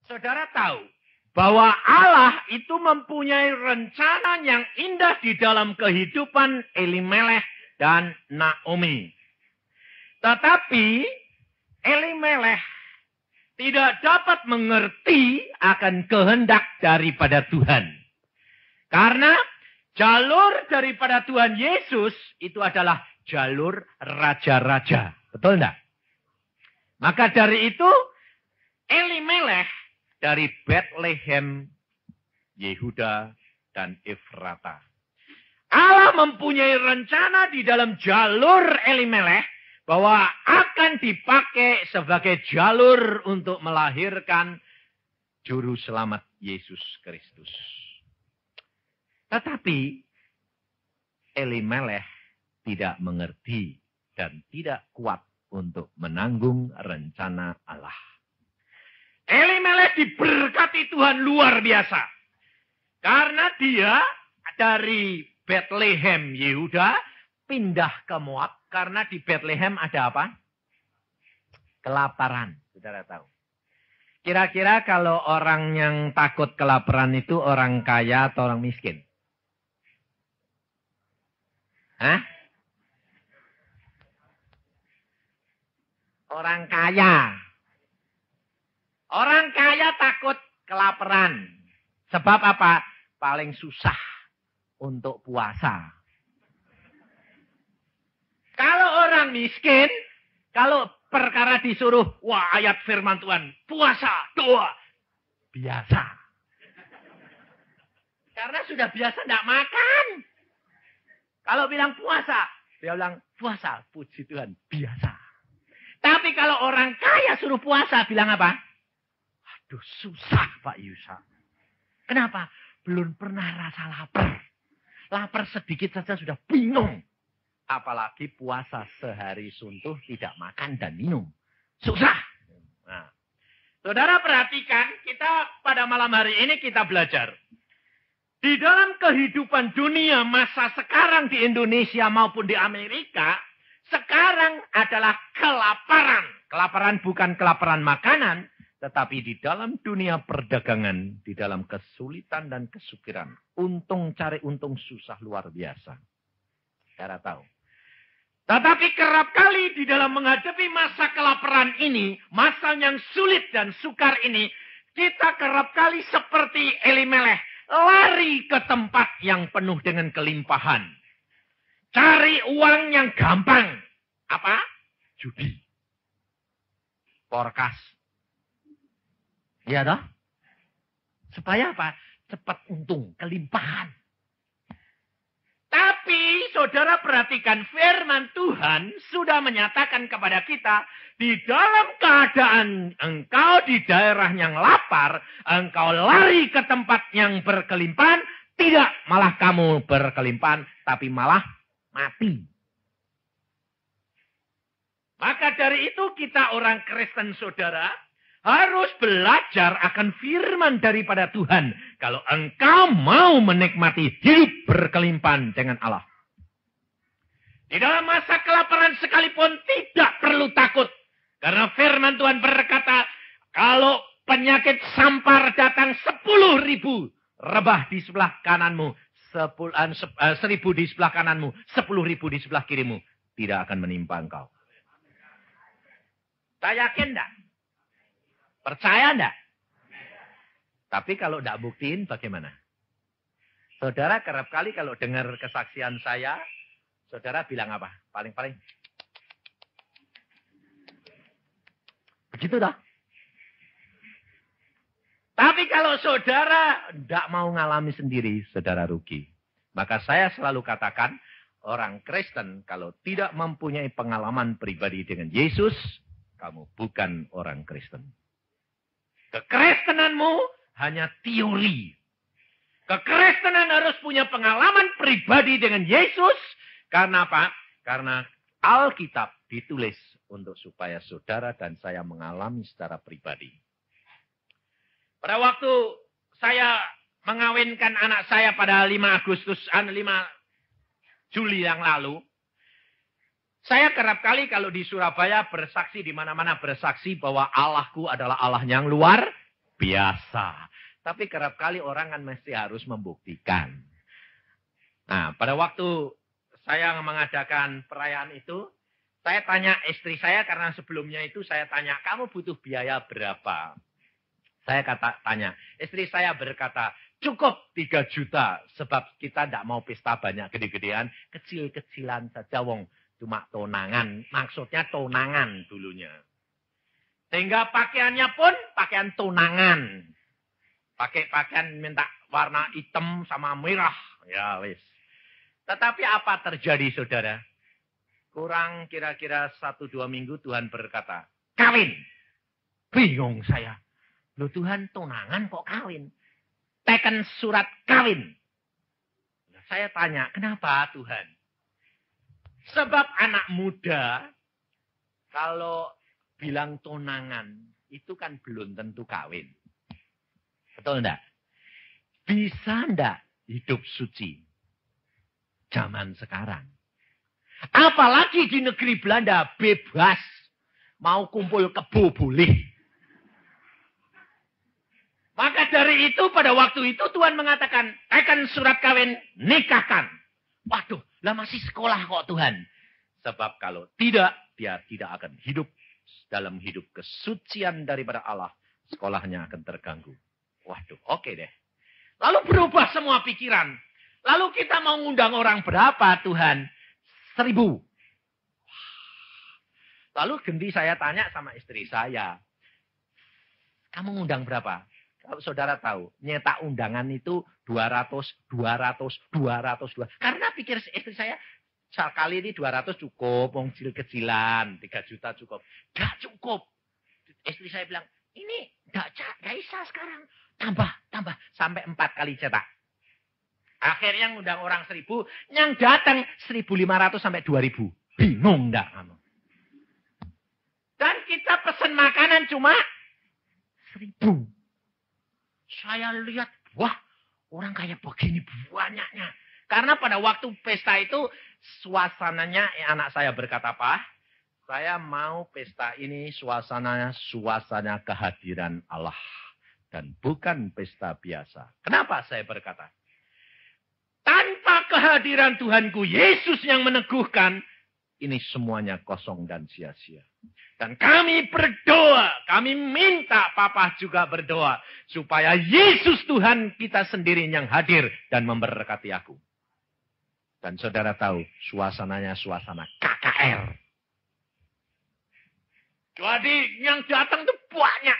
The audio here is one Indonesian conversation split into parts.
Saudara tahu bahwa Allah itu mempunyai rencana yang indah di dalam kehidupan Elimelech dan Naomi. Tetapi Elimelech tidak dapat mengerti akan kehendak daripada Tuhan. Karena jalur daripada Tuhan Yesus itu adalah jalur raja-raja. Betul enggak? Maka dari itu Elimelech dari Bethlehem, Yehuda, dan Efrata. Allah mempunyai rencana di dalam jalur Elimelech bahwa akan dipakai sebagai jalur untuk melahirkan juru selamat Yesus Kristus. Tetapi Elimelech tidak mengerti dan tidak kuat untuk menanggung rencana Allah. Elimelech diberkati Tuhan luar biasa. Karena dia dari Bethlehem, Yehuda, pindah ke Moab. Karena di Bethlehem ada apa? Kelaparan. Saudara tahu. Kira-kira kalau orang yang takut kelaparan itu orang kaya atau orang miskin? Hah? Orang kaya. Orang kaya takut kelaparan. Sebab apa? Paling susah untuk puasa. Kalau orang miskin, kalau perkara disuruh, wah ayat firman Tuhan, puasa, doa, biasa. Karena sudah biasa tidak makan. Kalau bilang puasa, dia bilang puasa, puji Tuhan, biasa. Tapi kalau orang kaya suruh puasa, bilang apa? Aduh susah Pak Yusa. Kenapa? Belum pernah rasa lapar. Lapar sedikit saja sudah bingung. Apalagi puasa sehari suntuh tidak makan dan minum. Susah. Nah, saudara perhatikan, kita pada malam hari ini kita belajar. Di dalam kehidupan dunia masa sekarang di Indonesia maupun di Amerika, sekarang adalah kelaparan. Kelaparan bukan kelaparan makanan, tetapi di dalam dunia perdagangan, di dalam kesulitan dan kesukiran. Cari untung susah luar biasa. Saudara tahu. Tetapi kerap kali di dalam menghadapi masa kelaparan ini, masa yang sulit dan sukar ini, kita kerap kali seperti Elimelech, lari ke tempat yang penuh dengan kelimpahan. Cari uang yang gampang. Apa? Judi. Porkas. Iya toh? Supaya apa? Cepat untung, kelimpahan. Tapi saudara perhatikan firman Tuhan sudah menyatakan kepada kita. Di dalam keadaan engkau di daerah yang lapar. Engkau lari ke tempat yang berkelimpahan. Tidak malah kamu berkelimpahan. Tapi malah mati. Maka dari itu kita orang Kristen saudara. Harus belajar akan firman daripada Tuhan. Kalau engkau mau menikmati hidup berkelimpahan dengan Allah. Di dalam masa kelaparan sekalipun tidak perlu takut. Karena firman Tuhan berkata, kalau penyakit sampar datang 10.000 rebah di sebelah kananmu. 1.000 di sebelah kananmu. 10.000 di sebelah kirimu. Tidak akan menimpa engkau. Saya yakin enggak? Percaya enggak? Tapi kalau enggak buktiin bagaimana? Saudara kerap kali kalau dengar kesaksian saya, saudara bilang apa? Paling-paling. Begitu dah. Tapi kalau saudara enggak mau ngalami sendiri, saudara rugi. Maka saya selalu katakan, orang Kristen kalau tidak mempunyai pengalaman pribadi dengan Yesus, kamu bukan orang Kristen. Kekristenanmu hanya teori. Kekristenan harus punya pengalaman pribadi dengan Yesus. Karena apa? Karena Alkitab ditulis untuk supaya saudara dan saya mengalami secara pribadi. Pada waktu saya mengawinkan anak saya pada 5 Juli yang lalu. Saya kerap kali kalau di Surabaya bersaksi, di mana-mana bersaksi bahwa Allahku adalah Allah yang luar biasa. Tapi kerap kali orang kan mesti harus membuktikan. Nah, pada waktu saya mengadakan perayaan itu, saya tanya istri saya karena sebelumnya itu saya tanya, kamu butuh biaya berapa? Saya tanya, istri saya berkata, cukup 3 juta sebab kita tidak mau pesta banyak gede-gedean, kecil-kecilan saja wong cuma tonangan, maksudnya tonangan dulunya. Sehingga pakaiannya pun pakaian tonangan. Pakai pakaian minta warna hitam sama merah, ya wis. Tetapi apa terjadi saudara? Kurang kira-kira 1-2 minggu Tuhan berkata, kawin. Bingung saya. Loh Tuhan tunangan kok kawin? Teken surat kawin. Nah, saya tanya, kenapa Tuhan? Sebab anak muda, kalau bilang tunangan, itu kan belum tentu kawin. Betul enggak? Bisa enggak hidup suci? Zaman sekarang. Apalagi di negeri Belanda bebas. Mau kumpul kebo boleh. Maka dari itu pada waktu itu Tuhan mengatakan, teken surat kawin, nikahkan. Waduh, lah masih sekolah kok Tuhan. Sebab kalau tidak, dia tidak akan hidup dalam hidup kesucian daripada Allah. Sekolahnya akan terganggu. Waduh, oke deh. Lalu berubah semua pikiran. Lalu kita mau ngundang orang berapa Tuhan? 1.000. Lalu ganti saya tanya sama istri saya. Kamu ngundang berapa? Kalau saudara tahu, nyetak undangan itu 200. Karena pikir istri saya, sekali ini 200 cukup, wong kecil-kecilan, 3 juta cukup. Gak cukup. Istri saya bilang, ini gak bisa sekarang. Tambah, sampai 4 kali cetak. Akhirnya ngundang orang 1.000, yang datang 1.500 sampai 2.000. Bingung enggak kamu? Dan kita pesen makanan cuma 1.000. Saya lihat, wah orang kayak begini banyaknya. Karena pada waktu pesta itu suasananya, anak saya berkata, Pak, saya mau pesta ini suasana kehadiran Allah. Dan bukan pesta biasa. Kenapa saya berkata? Tanpa kehadiran Tuhanku Yesus yang meneguhkan, ini semuanya kosong dan sia-sia. Dan kami berdoa, kami minta Papa juga berdoa, supaya Yesus Tuhan kita sendiri yang hadir dan memberkati aku. Dan saudara tahu, suasananya suasana KKR. Jadi yang datang itu banyak.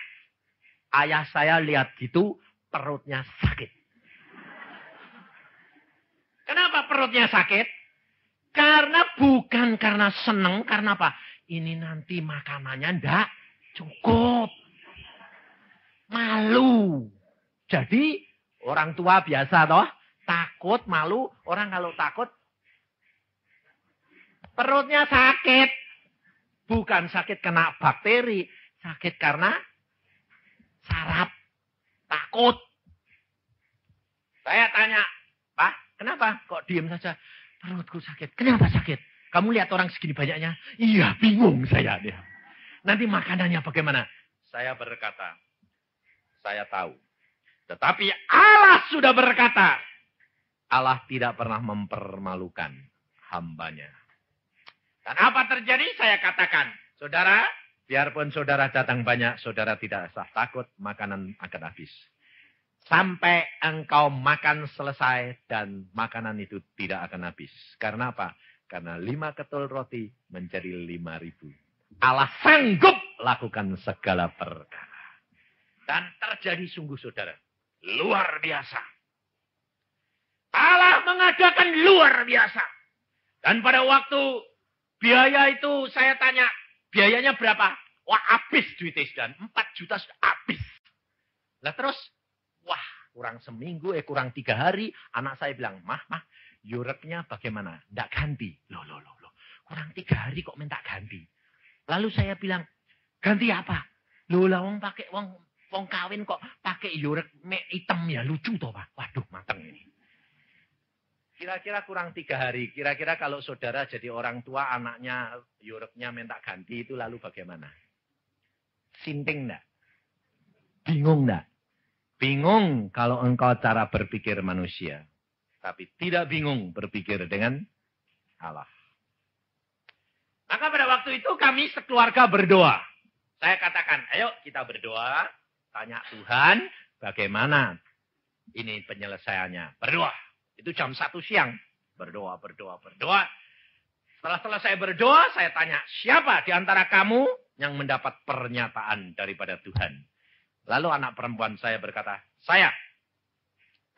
Ayah saya lihat gitu, perutnya sakit. Kenapa perutnya sakit? Karena bukan karena seneng, karena apa? Ini nanti makanannya ndak cukup. Malu. Jadi orang tua biasa toh, takut, malu. Orang kalau takut, perutnya sakit. Bukan sakit kena bakteri, sakit karena saraf. Takut. Saya tanya, Pak, kenapa kok diem saja? Perutku sakit. Kenapa sakit? Kamu lihat orang segini banyaknya? Iya, bingung saya. Nanti makanannya bagaimana? Saya berkata, saya tahu. Tetapi Allah sudah berkata, Allah tidak pernah mempermalukan hambanya. Dan apa terjadi? Saya katakan, saudara, biarpun saudara datang banyak, saudara tidak usah takut, makanan akan habis. Sampai engkau makan selesai dan makanan itu tidak akan habis. Karena apa? Karena 5 ketul roti menjadi 5.000. Allah sanggup lakukan segala perkara. Dan terjadi sungguh saudara. Luar biasa. Allah mengadakan luar biasa. Dan pada waktu biaya itu saya tanya, biayanya berapa? Wah habis duitnya dan 4 juta sudah habis. Lah terus, wah, kurang seminggu, kurang 3 hari, anak saya bilang, mah, yureknya bagaimana? Nggak ganti. Loh. Kurang 3 hari kok minta ganti. Lalu saya bilang, ganti apa? Loh lah, wong kawin kok pakai yurek hitam ya, lucu toh Pak. Waduh, mateng ini. Kira-kira kurang 3 hari. Kira-kira kalau saudara jadi orang tua, anaknya yureknya minta ganti, itu lalu bagaimana? Sinting enggak? Bingung enggak? bingung kalau engkau cara berpikir manusia. Tapi tidak bingung berpikir dengan Allah. Maka pada waktu itu kami sekeluarga berdoa. Saya katakan, ayo kita berdoa. Tanya Tuhan, bagaimana ini penyelesaiannya. Berdoa. Itu jam 1 siang. Berdoa. Setelah selesai berdoa, saya tanya, siapa di antara kamu yang mendapat pernyataan daripada Tuhan? Lalu anak perempuan saya berkata, saya.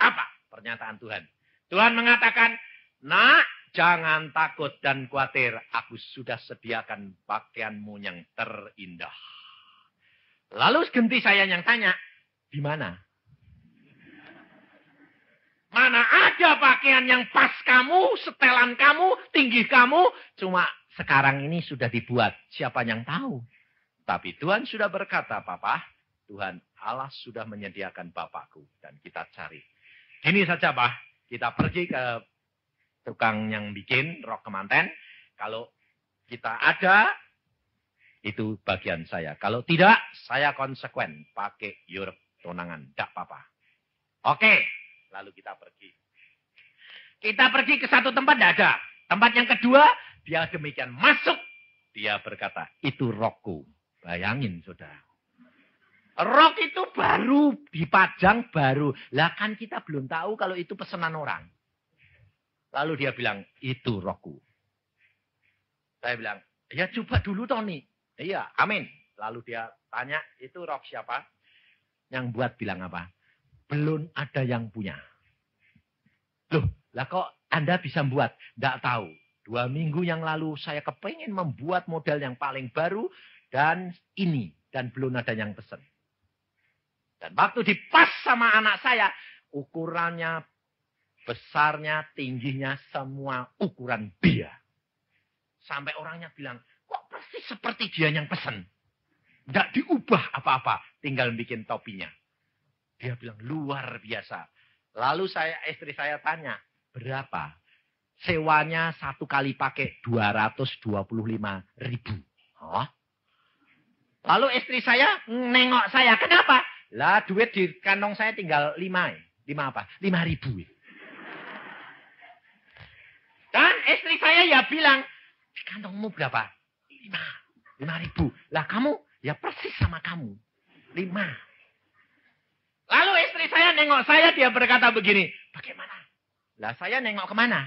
Apa pernyataan Tuhan? Tuhan mengatakan, nak, jangan takut dan khawatir. Aku sudah sediakan pakaianmu yang terindah. Lalu ganti saya yang tanya, di mana? Mana ada pakaian yang pas kamu, setelan kamu, tinggi kamu. Cuma sekarang ini sudah dibuat. Siapa yang tahu? Tapi Tuhan sudah berkata, Papa, Tuhan Allah sudah menyediakan Bapakku. Dan kita cari. Gini saja, Pak. Kita pergi ke tukang yang bikin rok kemanten. Kalau kita ada, itu bagian saya. Kalau tidak, saya konsekuen. Pakai Europe tunangan. Tidak apa-apa. Oke. Lalu kita pergi. Kita pergi ke satu tempat, tidak ada. Tempat yang kedua, dia demikian masuk. Dia berkata, itu rokku. Bayangin, saudara. Rok itu baru, dipajang baru. Lah kan kita belum tahu kalau itu pesanan orang. Lalu dia bilang, itu rokku. Saya bilang, ya coba dulu Tony. Iya, amin. Lalu dia tanya, itu rok siapa? Yang buat bilang apa? Belum ada yang punya. Loh, lah kok Anda bisa buat? Tidak tahu. 2 minggu yang lalu saya kepengen membuat model yang paling baru. Dan ini. Dan belum ada yang pesen. Dan waktu dipas sama anak saya. Ukurannya, besarnya, tingginya, semua ukuran dia. Sampai orangnya bilang, kok persis seperti dia yang pesen. Tidak diubah apa-apa. Tinggal bikin topinya. Dia bilang luar biasa. Lalu istri saya tanya, berapa? Sewanya 1 kali pakai 225.000. Hah? Lalu istri saya nengok saya, kenapa? Lah duit di kantong saya tinggal 5. 5 apa? 5.000. Dan istri saya ya bilang, di kantongmu berapa? 5.000. Lah kamu, ya persis sama kamu. 5. Lalu istri saya nengok saya, dia berkata begini, bagaimana? Lah saya nengok kemana?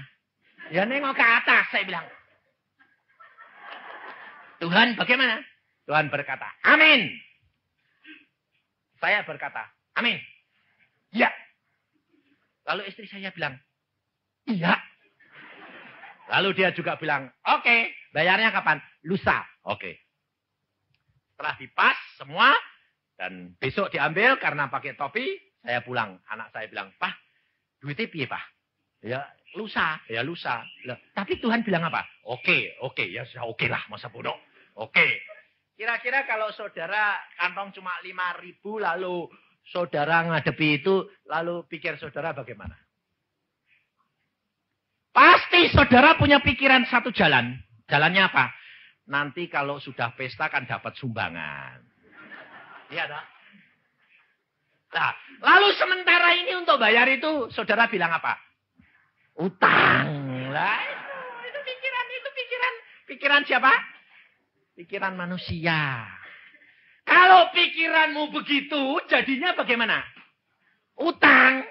Ya nengok ke atas, saya bilang. Tuhan bagaimana? Tuhan berkata, amin. Saya berkata, amin. Ya. Lalu istri saya bilang, iya. Lalu dia juga bilang, oke, bayarnya kapan? Lusa. Oke. Setelah dipas semua, dan besok diambil karena pakai topi, saya pulang. Anak saya bilang, Pak, duitnya piye, Pak? Ya, lusa. Ya, lusa. Loh, tapi Tuhan bilang apa? Oke. Ya, oke lah, masa bodoh. Oke. Kira-kira kalau saudara kantong cuma 5.000, lalu saudara ngadepi itu, lalu pikir saudara bagaimana? Pasti saudara punya pikiran satu jalan. Jalannya apa? Nanti kalau sudah pesta kan dapat sumbangan. Iya, tak? Nah, lalu sementara ini untuk bayar itu, saudara bilang apa? Utang. Lah, itu pikiran siapa? Pikiran manusia. Kalau pikiranmu begitu, jadinya bagaimana? Utang.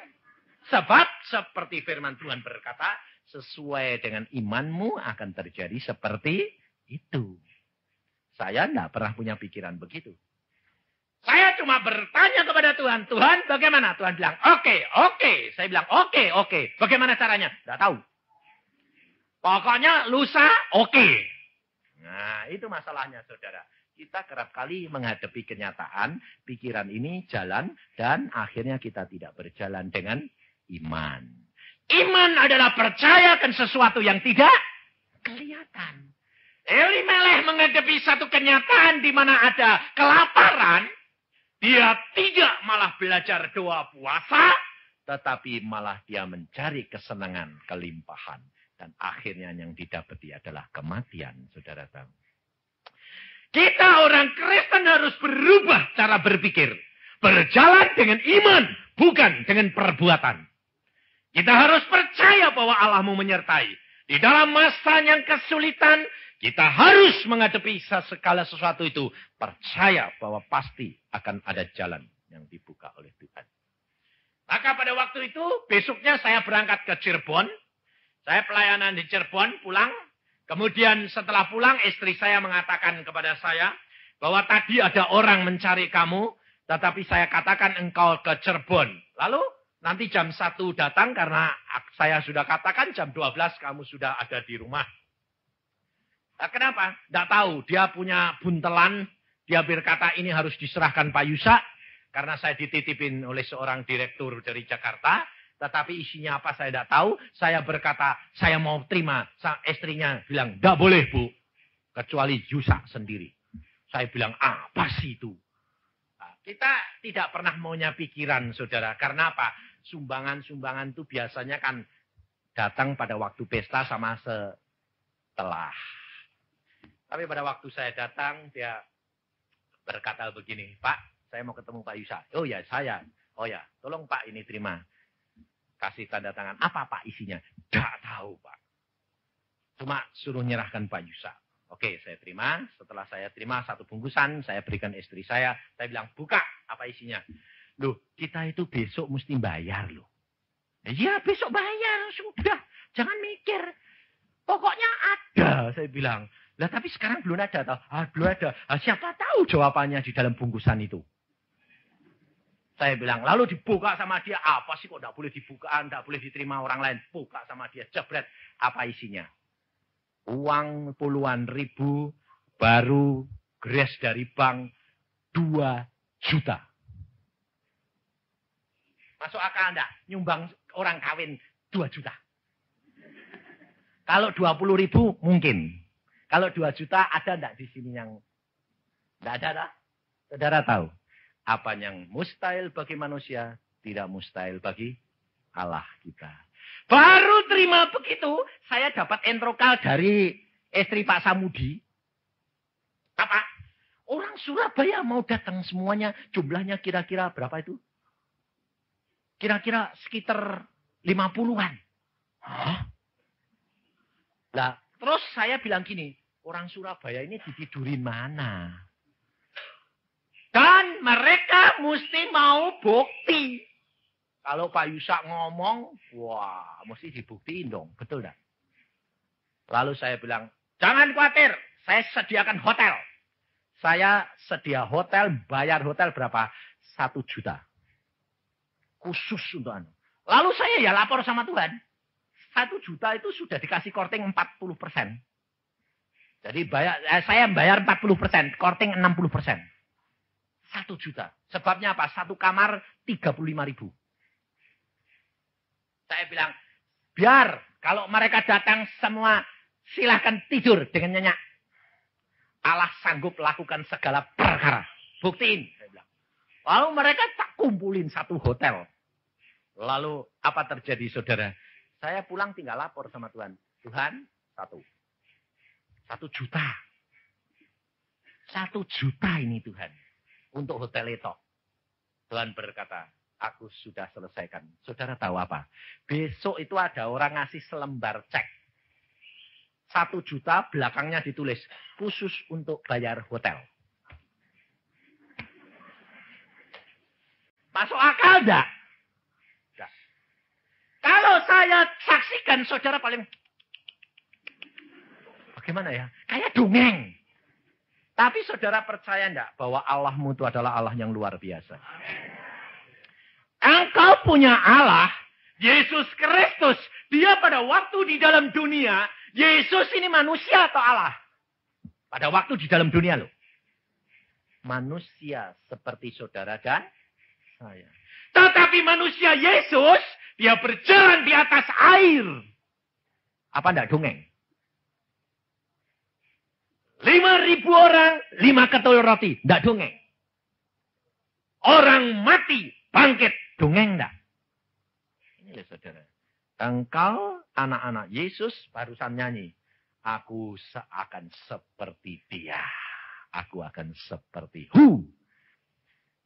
Sebab seperti firman Tuhan berkata, sesuai dengan imanmu akan terjadi seperti itu. Saya tidak pernah punya pikiran begitu. Saya cuma bertanya kepada Tuhan. Tuhan bagaimana? Tuhan bilang, oke. Saya bilang, oke. Bagaimana caranya? Tidak tahu. Pokoknya lusa, oke. Nah, itu masalahnya, saudara. Kita kerap kali menghadapi kenyataan, pikiran ini jalan, dan akhirnya kita tidak berjalan dengan iman. Iman adalah percaya akan sesuatu yang tidak kelihatan. Elimelech menghadapi satu kenyataan di mana ada kelaparan. Dia tidak malah belajar doa puasa, tetapi malah dia mencari kesenangan, kelimpahan. Dan akhirnya yang didapati adalah kematian, saudara tahu. Kita orang Kristen harus berubah cara berpikir. Berjalan dengan iman, bukan dengan perbuatan. Kita harus percaya bahwa Allah-Mu menyertai. Di dalam masa yang kesulitan, kita harus menghadapi segala sesuatu itu. Percaya bahwa pasti akan ada jalan yang dibuka oleh Tuhan. Maka pada waktu itu, besoknya saya berangkat ke Cirebon. Saya pelayanan di Cirebon, pulang. Kemudian setelah pulang, istri saya mengatakan kepada saya, bahwa tadi ada orang mencari kamu, tetapi saya katakan engkau ke Cirebon. Lalu, nanti jam 1 datang, karena saya sudah katakan jam 12 kamu sudah ada di rumah. Nah, kenapa? Tidak tahu, dia punya buntelan, dia berkata ini harus diserahkan Pak Yusak, karena saya dititipin oleh seorang direktur dari Jakarta, tetapi isinya apa saya tidak tahu. Saya berkata, saya mau terima. Istrinya bilang, tidak boleh Bu. Kecuali Yusak sendiri. Saya bilang, apa sih itu? Nah, kita tidak pernah maunya pikiran, saudara. Karena apa? Sumbangan-sumbangan itu biasanya kan datang pada waktu pesta sama setelah. Tapi pada waktu saya datang, dia berkata begini, Pak, saya mau ketemu Pak Yusak. Oh ya, saya. Oh ya, tolong Pak ini terima. Kasih tanda tangan. Apa Pak isinya? Tidak tahu Pak. Cuma suruh nyerahkan Pak Yusak. Oke, saya terima. Setelah saya terima satu bungkusan, saya berikan istri saya. Saya bilang, buka apa isinya. Loh, kita itu besok mesti bayar loh. Ya, besok bayar. Sudah, jangan mikir. Pokoknya ada, saya bilang. Lah, tapi sekarang belum ada. Belum ada. Siapa tahu jawabannya di dalam bungkusan itu. Saya bilang, lalu dibuka sama dia. Apa sih kok tidak boleh dibuka, tidak boleh diterima orang lain. Buka sama dia, jebret. Apa isinya? Uang puluhan ribu, baru gres dari bank 2 juta. Masuk akal enggak? Nyumbang orang kawin 2 juta. Kalau 20 ribu mungkin. Kalau 2 juta ada enggak di sini yang... Enggak ada, tak? Saudara tahu. Apa yang mustahil bagi manusia, tidak mustahil bagi Allah kita. Baru terima begitu, saya dapat entrokal dari istri Pak Samudi. Apa? Orang Surabaya mau datang semuanya, jumlahnya kira-kira berapa itu? Kira-kira sekitar 50-an. Hah? Lah, terus saya bilang gini, orang Surabaya ini ditidurin mana? Dan mereka mesti mau bukti. Kalau Pak Yusak ngomong, wah, mesti dibuktiin dong. Betul tak? Lalu saya bilang, jangan khawatir, saya sediakan hotel. Saya sedia hotel, bayar hotel berapa? 1 juta. Khusus untuk anu. Lalu saya ya lapor sama Tuhan. 1 juta itu sudah dikasih korting 40%. Jadi saya bayar 40%, korting 60%. 1 juta. Sebabnya apa? 1 kamar 35.000. Saya bilang, biar kalau mereka datang semua silahkan tidur dengan nyenyak. Allah sanggup lakukan segala perkara. Buktiin. Saya bilang. Lalu mereka tak kumpulin 1 hotel. Lalu apa terjadi saudara? Saya pulang tinggal lapor sama Tuhan. Tuhan, 1 juta. 1 juta ini Tuhan. Untuk hotel itu. Tuhan berkata, aku sudah selesaikan. Saudara tahu apa? Besok itu ada orang ngasih selembar cek. 1 juta belakangnya ditulis. Khusus untuk bayar hotel. Masuk akal enggak? Enggak. Kalau saya saksikan saudara paling... Bagaimana ya? Kayak dongeng. Tapi saudara percaya enggak bahwa Allahmu itu adalah Allah yang luar biasa? Engkau punya Allah, Yesus Kristus. Dia pada waktu di dalam dunia, Yesus ini manusia atau Allah? Pada waktu di dalam dunia loh. Manusia seperti saudara dan saya. Tetapi manusia Yesus, dia berjalan di atas air. Apa enggak dongeng? 5.000 orang, 5 ketul roti. Tidak dongeng. Orang mati, bangkit. Dongeng enggak? Ini saudara. Engkau, anak-anak Yesus, barusan nyanyi. Aku akan seperti dia. Aku akan seperti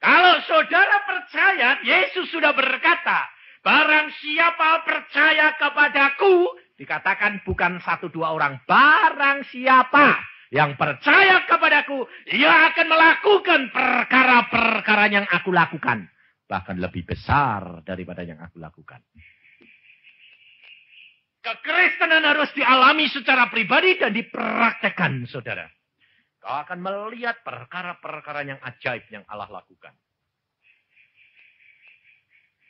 Kalau saudara percaya, Yesus sudah berkata, barang siapa percaya kepadaku, dikatakan bukan 1-2 orang. Barang siapa yang percaya kepadaku, ia akan melakukan perkara-perkara yang aku lakukan. Bahkan lebih besar daripada yang aku lakukan. Kekristenan harus dialami secara pribadi dan dipraktekkan, saudara. Kau akan melihat perkara-perkara yang ajaib yang Allah lakukan.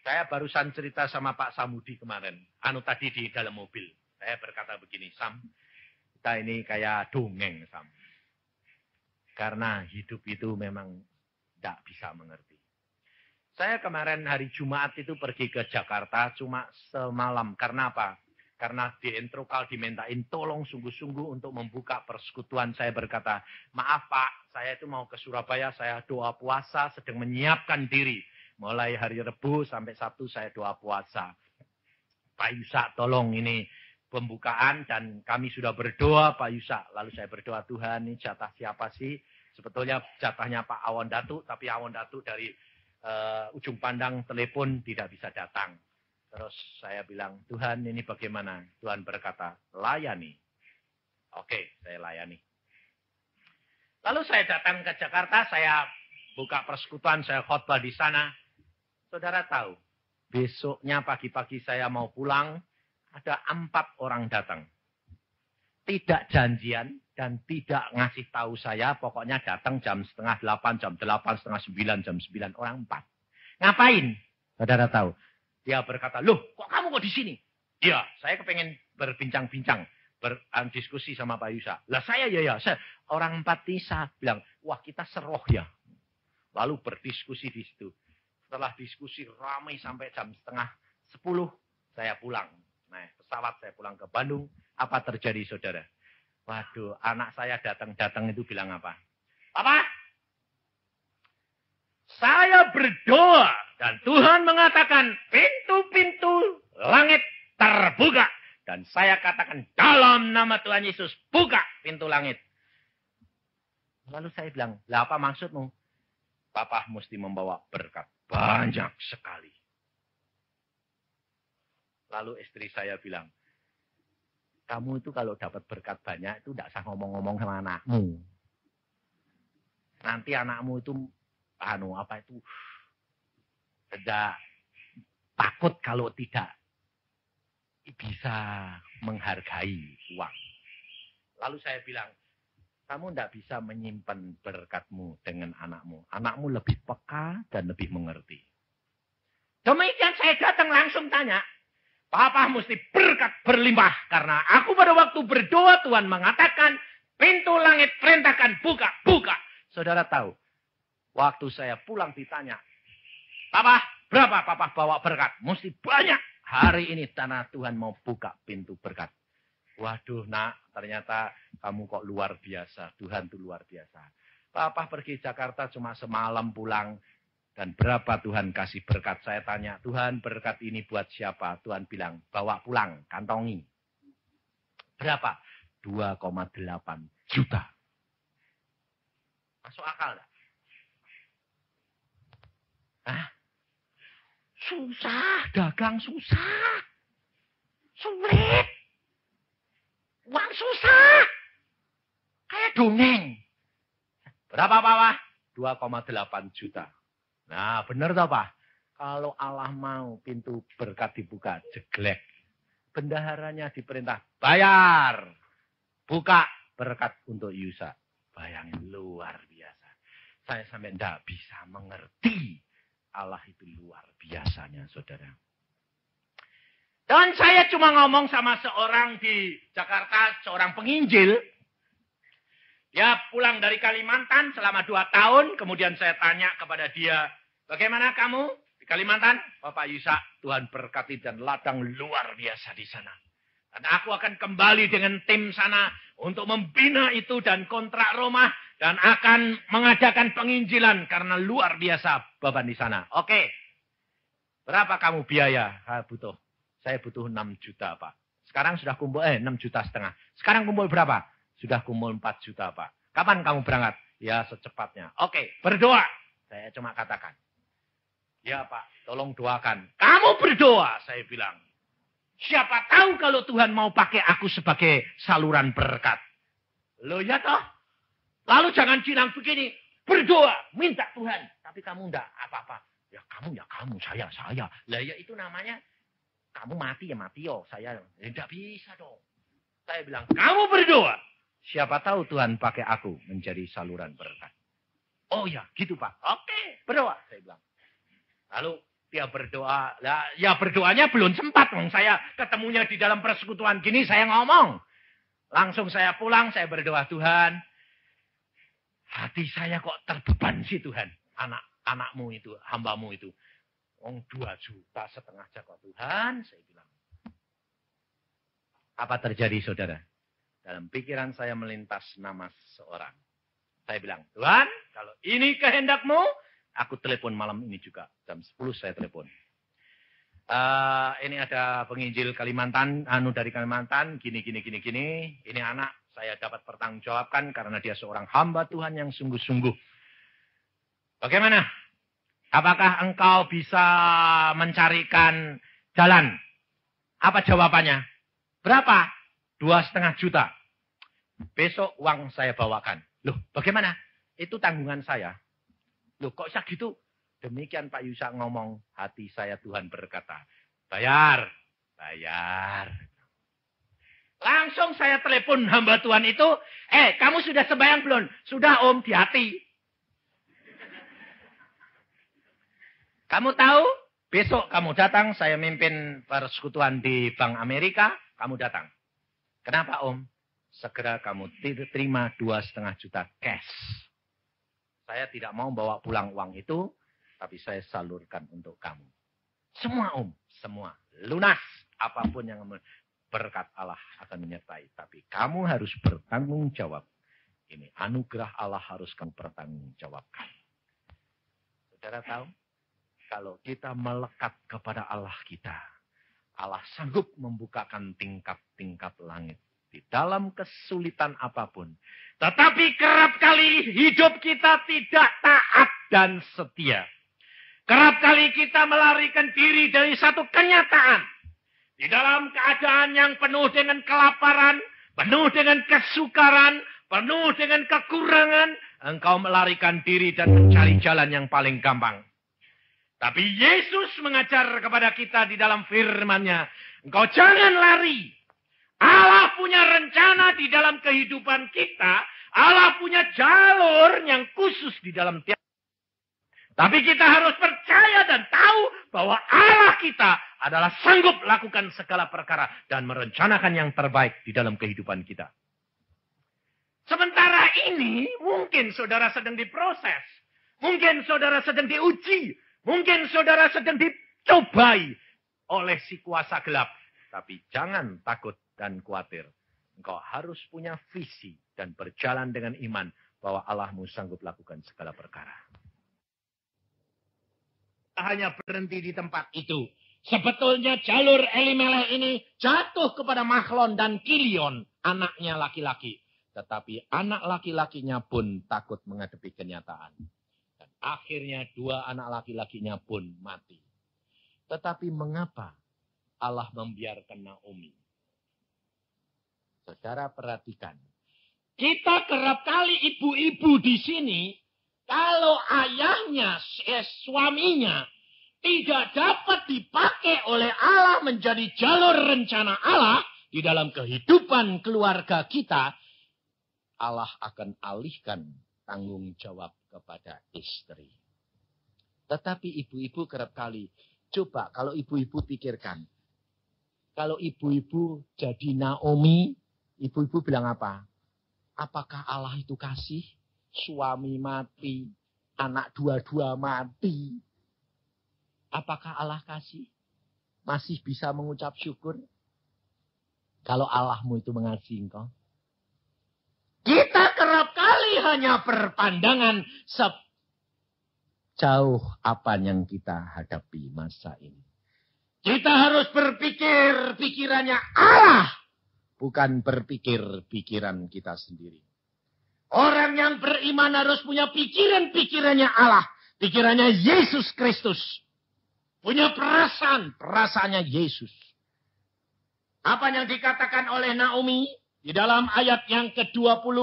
Saya barusan cerita sama Pak Samudi kemarin. Tadi di dalam mobil. Saya berkata begini, Sam, kita ini kayak dongeng, Sam. Karena hidup itu memang tidak bisa mengerti. Saya kemarin hari Jumat itu pergi ke Jakarta cuma semalam. Karena apa? Karena di Entrokal dimintain tolong sungguh-sungguh untuk membuka persekutuan. Saya berkata, maaf Pak, saya itu mau ke Surabaya, saya doa puasa, sedang menyiapkan diri. Mulai hari Rebu sampai Sabtu saya doa puasa. Pak Yusak tolong ini pembukaan dan kami sudah berdoa Pak Yusak. Lalu saya berdoa, Tuhan ini jatah siapa sih? Sebetulnya jatahnya Pak Awon Datuk, tapi Awon Datuk dari ujung pandang telepon tidak bisa datang. Terus saya bilang, Tuhan ini bagaimana? Tuhan berkata, layani. Oke, saya layani. Lalu saya datang ke Jakarta, saya buka persekutuan, saya khotbah di sana. Saudara tahu, besoknya pagi-pagi saya mau pulang, ada 4 orang datang. Tidak janjian dan tidak ngasih tahu saya, pokoknya datang jam 7:30, jam 8, setengah 9, jam 9, orang 4. Ngapain? Saudara tahu. Dia berkata, loh kok kamu kok di sini? Iya, saya kepengen berbincang-bincang, berdiskusi sama Pak Yusa. Lah saya saya orang 4 Tisa bilang, wah kita seroh ya. Lalu berdiskusi di situ. Setelah diskusi ramai sampai jam 9:30, saya pulang. Nah, pesawat saya pulang ke Bandung. Apa terjadi saudara? Waduh, anak saya datang itu bilang apa? Papa, saya berdoa dan Tuhan mengatakan pintu-pintu langit terbuka. Dan saya katakan dalam nama Tuhan Yesus buka pintu langit. Lalu saya bilang, lah apa maksudmu? Papa mesti membawa berkat banyak sekali. Lalu istri saya bilang, kamu itu kalau dapat berkat banyak itu tidak usah ngomong-ngomong sama anakmu. Nanti anakmu itu tidak takut kalau tidak bisa menghargai uang. Lalu saya bilang, kamu tidak bisa menyimpan berkatmu dengan anakmu. Anakmu lebih peka dan lebih mengerti. Demikian saya datang langsung tanya, Papa mesti berkat berlimpah. Karena aku pada waktu berdoa Tuhan mengatakan, pintu langit perintahkan buka, buka. Saudara tahu, waktu saya pulang ditanya, Papa, berapa Papa bawa berkat? Mesti banyak. Hari ini tanah Tuhan mau buka pintu berkat. Waduh nak, ternyata kamu kok luar biasa. Tuhan itu luar biasa. Papa pergi Jakarta cuma semalam pulang. Dan berapa Tuhan kasih berkat? Saya tanya, Tuhan berkat ini buat siapa? Tuhan bilang, bawa pulang, kantongi. Berapa? 2,8 juta. Masuk akal enggak? Hah? Susah, dagang susah. Sulit. Uang susah. Kayak dongeng. Berapa Papa? 2,8 juta. Nah benar toh Pak? Kalau Allah mau pintu berkat dibuka, jeglek. Bendaharanya diperintah, bayar. Buka berkat untuk Yusa. Bayangin luar biasa. Saya sampai tidak bisa mengerti. Allah itu luar biasanya saudara. Dan saya cuma ngomong sama seorang di Jakarta, seorang penginjil. Dia pulang dari Kalimantan selama 2 tahun. Kemudian saya tanya kepada dia, bagaimana kamu di Kalimantan? Bapak Yusa, Tuhan berkati dan ladang luar biasa di sana. Dan aku akan kembali dengan tim sana untuk membina itu dan kontrak rumah. Dan akan mengadakan penginjilan karena luar biasa beban di sana. Oke. Berapa kamu biaya? Butuh. Saya butuh 6 juta Pak. Sekarang sudah kumpul 6,5 juta. Sekarang kumpul berapa? Sudah kumpul 4 juta Pak. Kapan kamu berangkat? Ya secepatnya. Oke, berdoa. Saya cuma katakan. Ya Pak, tolong doakan. Kamu berdoa, saya bilang. Siapa tahu kalau Tuhan mau pakai aku sebagai saluran berkat. Loh ya toh? Lalu jangan bilang begini. Berdoa, minta Tuhan. Tapi kamu enggak apa-apa. Ya kamu, saya. Lah ya itu namanya, kamu mati ya mati yo. Saya, enggak bisa dong. Saya bilang, kamu berdoa. Siapa tahu Tuhan pakai aku menjadi saluran berkat. Oh ya, gitu Pak. Oke, berdoa. Saya bilang. Lalu dia berdoa. Ya berdoanya belum sempat. Saya ketemunya di dalam persekutuan gini, saya ngomong. Langsung saya pulang, saya berdoa, Tuhan. Hati saya kok terbeban sih Tuhan. Anakmu itu, hambamu itu. 2,5 juta jago Tuhan, saya bilang. Apa terjadi saudara? Dalam pikiran saya melintas nama seseorang. Saya bilang, Tuhan, kalau ini kehendakmu, aku telepon malam ini juga. Jam 10 saya telepon. Ini ada penginjil Kalimantan, dari Kalimantan, gini. Ini anak saya dapat pertanggungjawabkan karena dia seorang hamba Tuhan yang sungguh-sungguh. Bagaimana? Apakah engkau bisa mencarikan jalan? Apa jawabannya? Berapa? 2,5 juta. Besok uang saya bawakan. Loh, bagaimana? Itu tanggungan saya. Loh, kok bisa gitu? Demikian Pak Yusak ngomong, hati saya Tuhan berkata, bayar. Langsung saya telepon hamba Tuhan itu, kamu sudah sembahyang belum? Sudah Om, di hati. Kamu tahu, besok kamu datang, saya mimpin persekutuan di Bank Amerika, kamu datang. Kenapa Om? Segera kamu terima 2,5 juta cash. Saya tidak mau bawa pulang uang itu, tapi saya salurkan untuk kamu. Semua Om, semua. Lunas, apapun yang berkat Allah akan menyertai. Tapi kamu harus bertanggung jawab. Ini anugerah Allah harus kamu pertanggungjawabkan. Saudara tahu? Kalau kita melekat kepada Allah kita, Allah sanggup membukakan tingkap-tingkap langit. Di dalam kesulitan apapun. Tetapi kerap kali hidup kita tidak taat dan setia. Kerap kali kita melarikan diri dari satu kenyataan. Di dalam keadaan yang penuh dengan kelaparan, penuh dengan kesukaran, penuh dengan kekurangan, engkau melarikan diri dan mencari jalan yang paling gampang. Tapi Yesus mengajar kepada kita di dalam firman-Nya, engkau jangan lari. Allah punya rencana di dalam kehidupan kita. Allah punya jalur yang khusus di dalam tiap. Tapi kita harus percaya dan tahu bahwa Allah kita adalah sanggup lakukan segala perkara dan merencanakan yang terbaik di dalam kehidupan kita. Sementara ini mungkin saudara sedang diproses. Mungkin saudara sedang diuji. Mungkin saudara sedang dicobai oleh si kuasa gelap. Tapi jangan takut dan khawatir. Engkau harus punya visi dan berjalan dengan iman bahwa Allahmu sanggup lakukan segala perkara. Hanya berhenti di tempat itu. Sebetulnya jalur Elimelech ini jatuh kepada Mahlon dan Kilion, anaknya laki-laki. Tetapi anak laki-lakinya pun takut menghadapi kenyataan. Dan akhirnya 2 anak laki-lakinya pun mati. Tetapi mengapa Allah membiarkan Naomi? Saudara perhatikan. Kita kerap kali ibu-ibu di sini, kalau ayahnya, suaminya, tidak dapat dipakai oleh Allah menjadi jalur rencana Allah di dalam kehidupan keluarga kita, Allah akan alihkan tanggung jawab kepada istri. Tetapi ibu-ibu kerap kali, coba kalau ibu-ibu pikirkan, kalau ibu-ibu jadi Naomi, ibu-ibu bilang apa? Apakah Allah itu kasih? Suami mati, anak 2 mati. Apakah Allah kasih? Masih bisa mengucap syukur? Kalau Allahmu itu mengasihi engkau. Kita kerap kali hanya berpandangan sejauh apa yang kita hadapi masa ini. Kita harus berpikir pikirannya Allah. Bukan berpikir pikiran kita sendiri. Orang yang beriman harus punya pikiran-pikirannya Allah. Pikirannya Yesus Kristus. Punya perasaan. Perasaannya Yesus. Apa yang dikatakan oleh Naomi di dalam ayat yang ke-20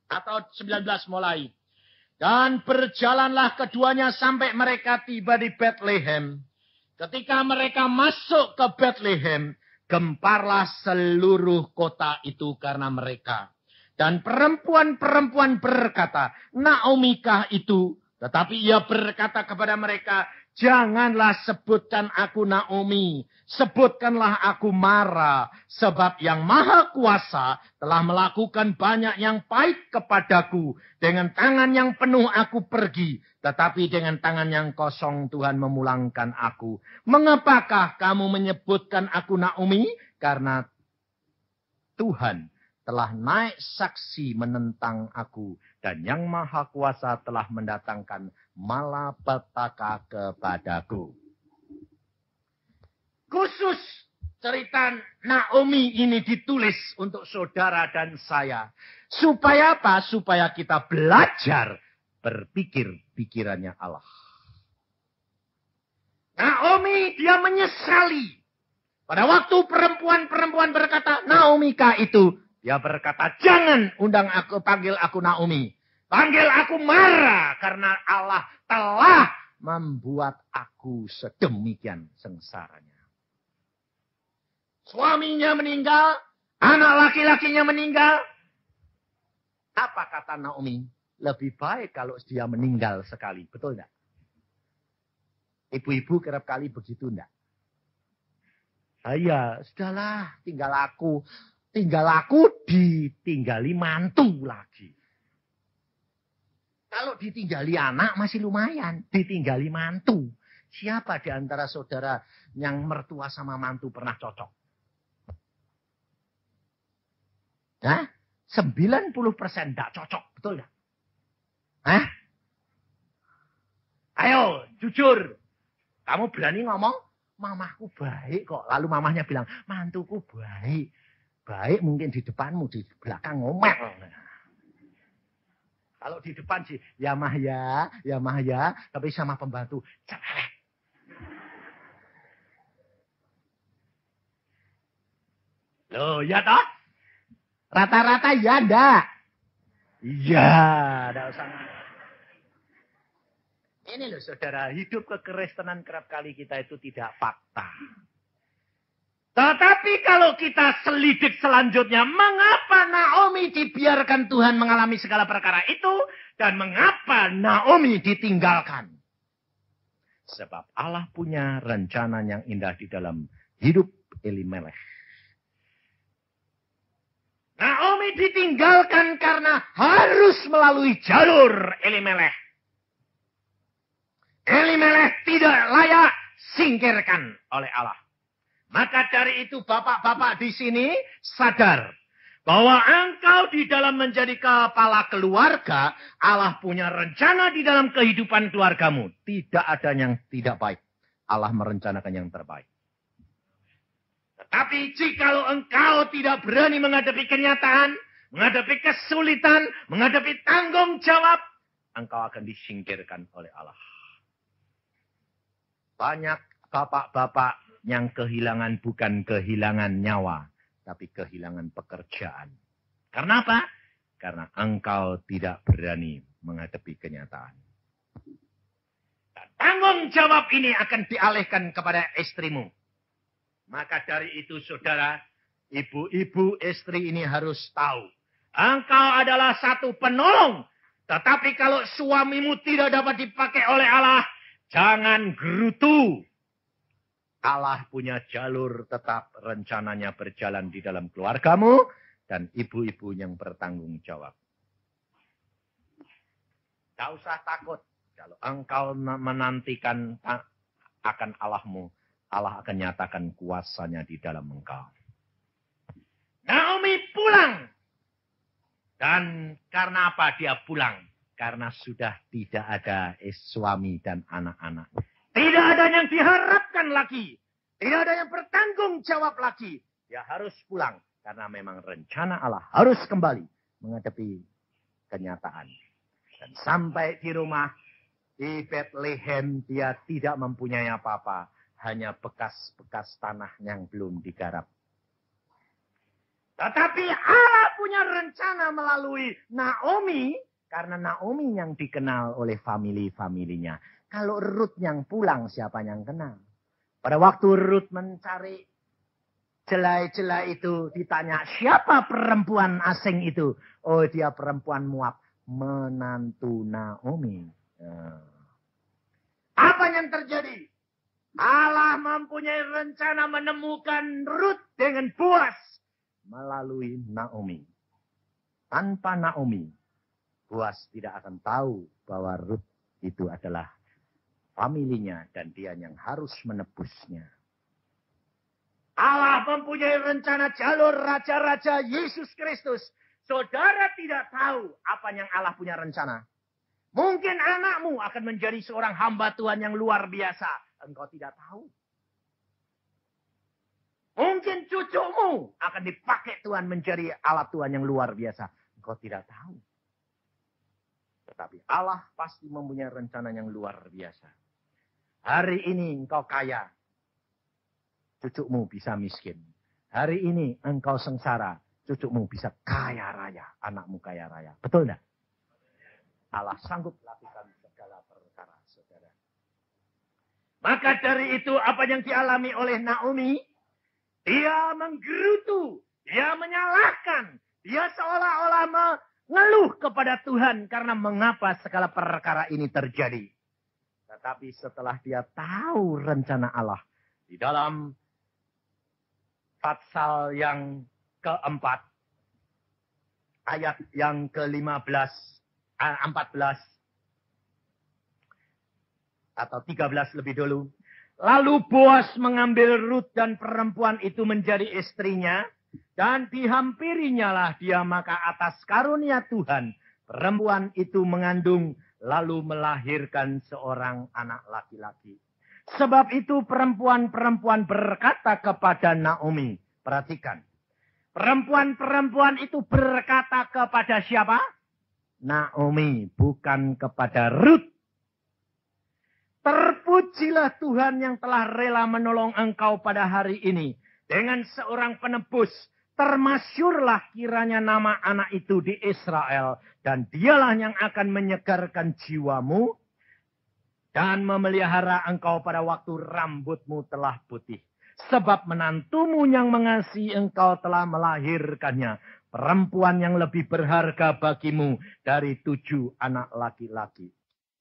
atau 19 mulai. Dan berjalanlah keduanya sampai mereka tiba di Bethlehem. Ketika mereka masuk ke Bethlehem, gemparlah seluruh kota itu karena mereka. Dan perempuan-perempuan berkata, Naomikah itu? Tetapi ia berkata kepada mereka, janganlah sebutkan aku Naomi, sebutkanlah aku Mara, sebab yang Maha Kuasa telah melakukan banyak yang baik kepadaku. Dengan tangan yang penuh aku pergi, tetapi dengan tangan yang kosong Tuhan memulangkan aku. Mengapakah kamu menyebutkan aku Naomi? Karena Tuhan telah naik saksi menentang aku. Dan yang Maha Kuasa telah mendatangkan malapetaka kepadaku. Khusus cerita Naomi ini ditulis untuk saudara dan saya. Supaya apa? Supaya kita belajar berpikir pikirannya Allah. Naomi dia menyesali. Pada waktu perempuan-perempuan berkata, Naomikah itu? Dia berkata, jangan undang aku, panggil aku Naomi. Panggil aku Mara, karena Allah telah membuat aku sedemikian sengsaranya. Suaminya meninggal, anak laki-lakinya meninggal. Apa kata Naomi? Lebih baik kalau dia meninggal sekali, betul enggak? Ibu-ibu kerap kali begitu enggak? Saya, sudahlah, tinggal aku ditinggali mantu lagi. Kalau ditinggali anak masih lumayan. Ditinggali mantu. Siapa di antara saudara yang mertua sama mantu pernah cocok? Hah? 90% tidak cocok. Betul gak? Hah? Ayo, jujur. Kamu berani ngomong? Mamahku baik kok. Lalu mamahnya bilang, mantuku baik. Baik mungkin di depanmu, di belakang ngomel. Kalau di depan sih, ya mah ya, tapi sama pembantu, celek. Loh, ya toh? Rata-rata ya enggak? Iya, enggak usah. Ini loh saudara, hidup kekristenan kerap kali kita itu tidak fakta. Tetapi kalau kita selidik selanjutnya, mengapa Naomi dibiarkan Tuhan mengalami segala perkara itu, dan mengapa Naomi ditinggalkan? Sebab Allah punya rencana yang indah di dalam hidup Elimelech. Naomi ditinggalkan karena harus melalui jalur Elimelech. Elimelech tidak layak singkirkan oleh Allah. Maka dari itu bapak-bapak di sini sadar bahwa engkau di dalam menjadi kepala keluarga, Allah punya rencana di dalam kehidupan keluargamu. Tidak ada yang tidak baik. Allah merencanakan yang terbaik. Tetapi jikalau engkau tidak berani menghadapi kenyataan, menghadapi kesulitan, menghadapi tanggung jawab, engkau akan disingkirkan oleh Allah. Banyak bapak-bapak yang kehilangan bukan kehilangan nyawa, tapi kehilangan pekerjaan. Karena apa? Karena engkau tidak berani menghadapi kenyataan. Dan tanggung jawab ini akan dialihkan kepada istrimu. Maka dari itu saudara, ibu-ibu istri ini harus tahu. Engkau adalah satu penolong. Tetapi kalau suamimu tidak dapat dipakai oleh Allah, jangan gerutu. Allah punya jalur tetap rencananya berjalan di dalam keluargamu dan ibu-ibu yang bertanggung jawab. Tak usah takut kalau engkau menantikan akan Allahmu, Allah akan nyatakan kuasanya di dalam engkau. Naomi pulang. Dan karena apa dia pulang? Karena sudah tidak ada suami dan anak-anak. Tidak ada yang diharapkan lagi. Tidak ada yang bertanggung jawab lagi. Dia harus pulang. Karena memang rencana Allah harus kembali menghadapi kenyataan. Dan sampai di rumah, di Bethlehem, dia tidak mempunyai apa-apa. Hanya bekas-bekas tanah yang belum digarap. Tetapi Allah punya rencana melalui Naomi. Karena Naomi yang dikenal oleh family-familinya. Kalau Ruth yang pulang, siapa yang kenal? Pada waktu Ruth mencari jelai-jelai itu, ditanya, siapa perempuan asing itu? Oh, dia perempuan Moab, menantu Naomi. Apa yang terjadi? Allah mempunyai rencana menemukan Ruth dengan Boaz melalui Naomi. Tanpa Naomi, Boaz tidak akan tahu bahwa Ruth itu adalah familinya dan dia yang harus menebusnya. Allah mempunyai rencana jalur raja-raja Yesus Kristus. Saudara tidak tahu apa yang Allah punya rencana. Mungkin anakmu akan menjadi seorang hamba Tuhan yang luar biasa. Engkau tidak tahu. Mungkin cucumu akan dipakai Tuhan menjadi alat Tuhan yang luar biasa. Engkau tidak tahu. Tetapi Allah pasti mempunyai rencana yang luar biasa. Hari ini engkau kaya. Cucumu bisa miskin. Hari ini engkau sengsara. Cucumu bisa kaya raya. Anakmu kaya raya. Betul enggak? Allah sanggup lakukan segala perkara, saudara. Maka dari itu apa yang dialami oleh Naomi. Dia menggerutu. Dia menyalahkan. Dia seolah-olah mengeluh kepada Tuhan karena mengapa segala perkara ini terjadi. Tetapi setelah dia tahu rencana Allah di dalam pasal yang keempat, ayat yang ke-14 atau 13 lebih dulu. Lalu Boaz mengambil Ruth dan perempuan itu menjadi istrinya. Dan dihampirinya lah dia, maka atas karunia Tuhan, perempuan itu mengandung lalu melahirkan seorang anak laki-laki. Sebab itu perempuan-perempuan berkata kepada Naomi. Perhatikan. Perempuan-perempuan itu berkata kepada siapa? Naomi, bukan kepada Ruth. Terpujilah Tuhan yang telah rela menolong engkau pada hari ini. Dengan seorang penebus, termasyurlah kiranya nama anak itu di Israel. Dan dialah yang akan menyegarkan jiwamu. Dan memelihara engkau pada waktu rambutmu telah putih. Sebab menantumu yang mengasihi engkau telah melahirkannya. Perempuan yang lebih berharga bagimu dari 7 anak laki-laki.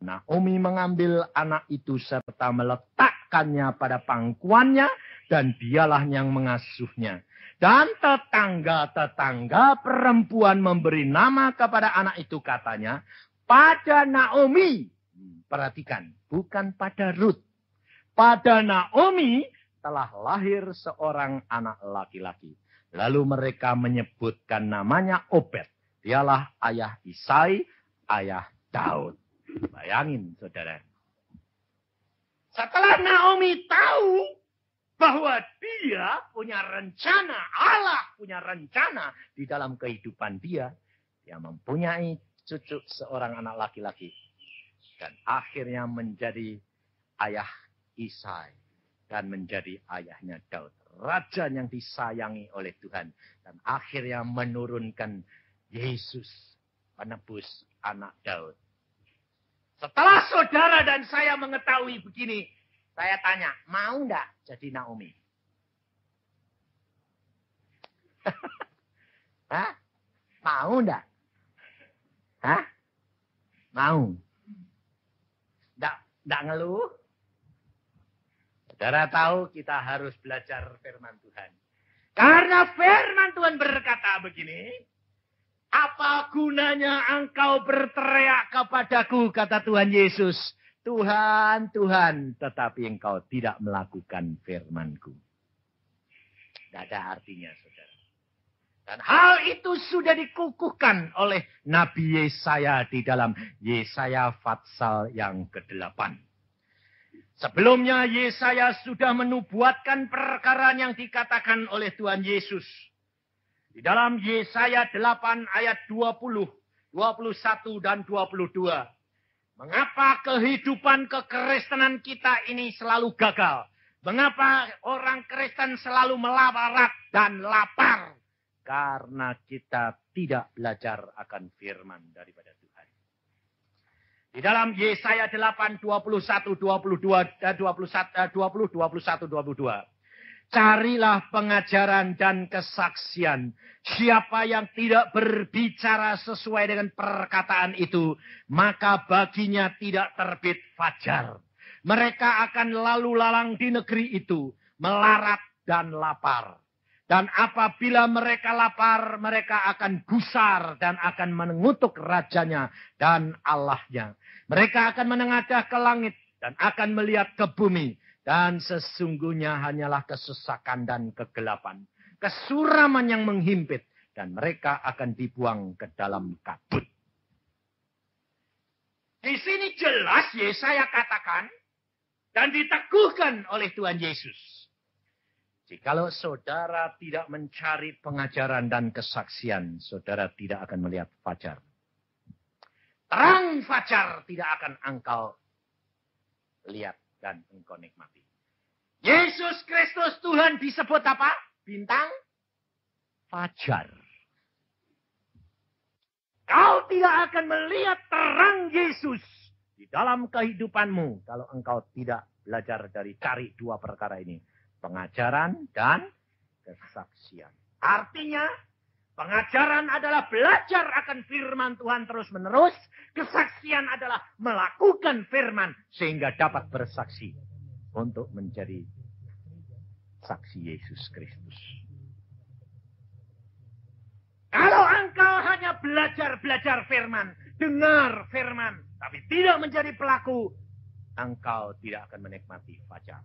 Naomi mengambil anak itu serta meletakkannya pada pangkuannya. Dan dialah yang mengasuhnya. Dan tetangga-tetangga perempuan memberi nama kepada anak itu katanya. Pada Naomi. Perhatikan. Bukan pada Ruth. Pada Naomi telah lahir seorang anak laki-laki. Lalu mereka menyebutkan namanya Obed. Dialah ayah Isai, ayah Daud. Bayangin, saudara. Setelah Naomi tahu bahwa dia punya rencana, Allah punya rencana di dalam kehidupan dia. Dia mempunyai cucu seorang anak laki-laki. Dan akhirnya menjadi ayah Isai. Dan menjadi ayahnya Daud. Raja yang disayangi oleh Tuhan. Dan akhirnya menurunkan Yesus, penebus anak Daud. Setelah saudara dan saya mengetahui begini, saya tanya, mau enggak jadi Naomi? Hah? Mau enggak? Hah? Mau? Enggak ngeluh? Saudara tahu kita harus belajar firman Tuhan. Karena firman Tuhan berkata begini, apa gunanya engkau berteriak kepadaku, kata Tuhan Yesus. Tuhan, Tuhan, tetapi engkau tidak melakukan firman-Ku. Tidak ada artinya, saudara. Dan hal itu sudah dikukuhkan oleh Nabi Yesaya di dalam Yesaya pasal yang ke-8. Sebelumnya Yesaya sudah menubuatkan perkara yang dikatakan oleh Tuhan Yesus. Di dalam Yesaya 8 ayat 20. 21 dan 22. Mengapa kehidupan kekristenan kita ini selalu gagal? Mengapa orang Kristen selalu melarat dan lapar? Karena kita tidak belajar akan firman daripada Tuhan. Di dalam Yesaya 8, 21, 22, 22. Carilah pengajaran dan kesaksian. Siapa yang tidak berbicara sesuai dengan perkataan itu, maka baginya tidak terbit fajar. Mereka akan lalu lalang di negeri itu, melarat dan lapar. Dan apabila mereka lapar, mereka akan gusar dan akan mengutuk rajanya dan Allahnya. Mereka akan menengadah ke langit dan akan melihat ke bumi. Dan sesungguhnya hanyalah kesesakan dan kegelapan. Kesuraman yang menghimpit. Dan mereka akan dibuang ke dalam kabut. Di sini jelas Yesaya katakan. Dan diteguhkan oleh Tuhan Yesus. Jikalau saudara tidak mencari pengajaran dan kesaksian. Saudara tidak akan melihat fajar. Terang fajar tidak akan engkau lihat. Dan engkau nikmati. Yesus Kristus Tuhan disebut apa? Bintang fajar. Kau tidak akan melihat terang Yesus di dalam kehidupanmu. Kalau engkau tidak belajar dari cari dua perkara ini. Pengajaran dan kesaksian. Artinya, pengajaran adalah belajar akan firman Tuhan terus menerus. Kesaksian adalah melakukan firman sehingga dapat bersaksi untuk menjadi saksi Yesus Kristus. Kalau engkau hanya belajar firman, dengar firman, tapi tidak menjadi pelaku, engkau tidak akan menikmati fajar.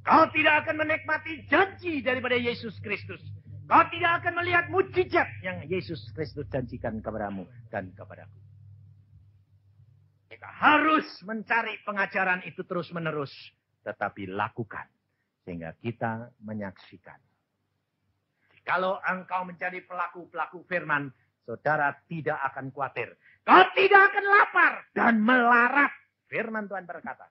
Kau tidak akan menikmati janji daripada Yesus Kristus. Kau tidak akan melihat mujizat yang Yesus Kristus janjikan kepadamu dan kepadaku. Kita harus mencari pengajaran itu terus-menerus. Tetapi lakukan. Sehingga kita menyaksikan. Kalau engkau menjadi pelaku-pelaku firman. Saudara tidak akan khawatir. Kau tidak akan lapar dan melarat. Firman Tuhan berkata.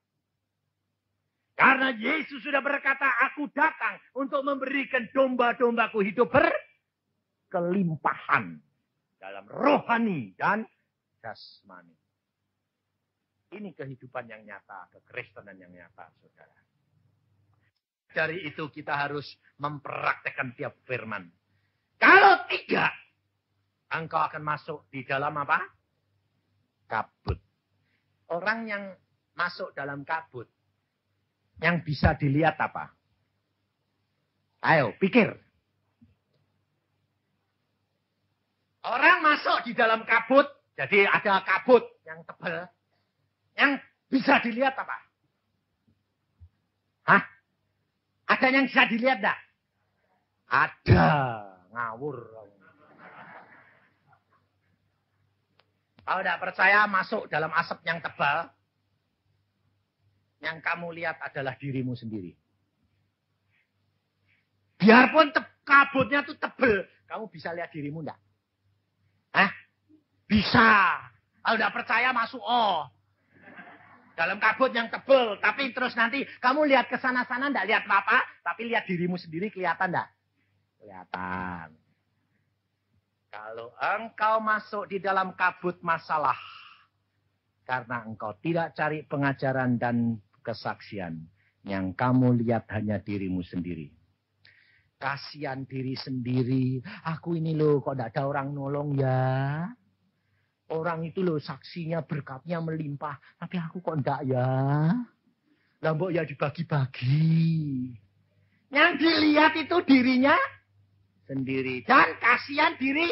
Karena Yesus sudah berkata. Aku datang untuk memberikan domba-dombaku hidup berkelimpahan. Dalam rohani dan jasmani. Ini kehidupan yang nyata, kekristenan yang nyata, saudara. Dari itu kita harus mempraktekkan tiap firman. Kalau tidak, engkau akan masuk di dalam apa? Kabut. Orang yang masuk dalam kabut, yang bisa dilihat apa? Ayo, pikir. Orang masuk di dalam kabut, jadi ada kabut yang tebal. Yang bisa dilihat apa? Hah? Ada yang bisa dilihat enggak? Ada. Ngawur. Kalau tidak percaya masuk dalam asap yang tebal. Yang kamu lihat adalah dirimu sendiri. Biarpun kabutnya itu tebal. Kamu bisa lihat dirimu enggak? Hah? Bisa. Kalau tidak percaya masuk. Dalam kabut yang tebal. Tapi terus nanti kamu lihat ke sana-sana enggak lihat apa-apa. Tapi lihat dirimu sendiri kelihatan enggak? Kelihatan. Kalau engkau masuk di dalam kabut masalah. Karena engkau tidak cari pengajaran dan kesaksian. Yang kamu lihat hanya dirimu sendiri. Kasihan diri sendiri. Aku ini loh kok enggak ada orang nolong ya. Orang itu loh saksinya berkatnya melimpah. Tapi aku kok enggak ya. Lambok ya dibagi-bagi. Yang dilihat itu dirinya sendiri. Dan kasihan diri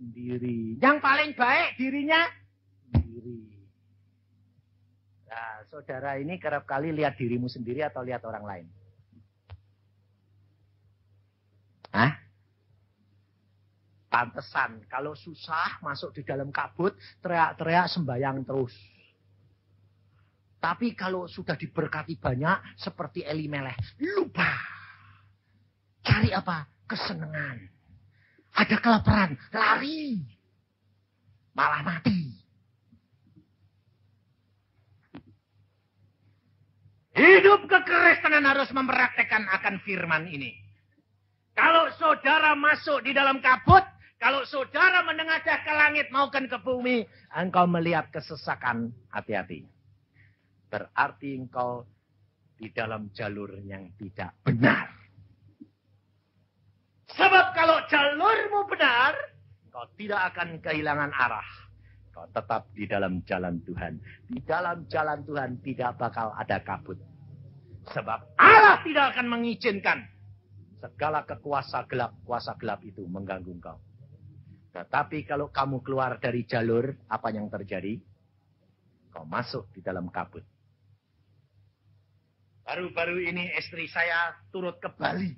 sendiri. Yang paling baik dirinya sendiri. Nah, saudara ini kerap kali lihat dirimu sendiri atau lihat orang lain? Hah? Pantesan kalau susah masuk di dalam kabut, teriak-teriak sembahyang terus. Tapi kalau sudah diberkati banyak, seperti Elimelech, lupa. Cari apa? Kesenangan. Ada kelaparan, lari. malah mati. Hidup kekristenan harus mempraktekkan akan firman ini. Kalau saudara masuk di dalam kabut, kalau saudara menengadah ke langit maupun ke bumi, engkau melihat kesesakan, hati-hati. Berarti engkau di dalam jalur yang tidak benar. Sebab kalau jalurmu benar, engkau tidak akan kehilangan arah. Kau tetap di dalam jalan Tuhan. Di dalam jalan Tuhan tidak bakal ada kabut. Sebab Allah tidak akan mengizinkan segala kuasa gelap itu mengganggu engkau. Tetapi kalau kamu keluar dari jalur, apa yang terjadi? Kau masuk di dalam kabut. Baru-baru ini istri saya turut ke Bali.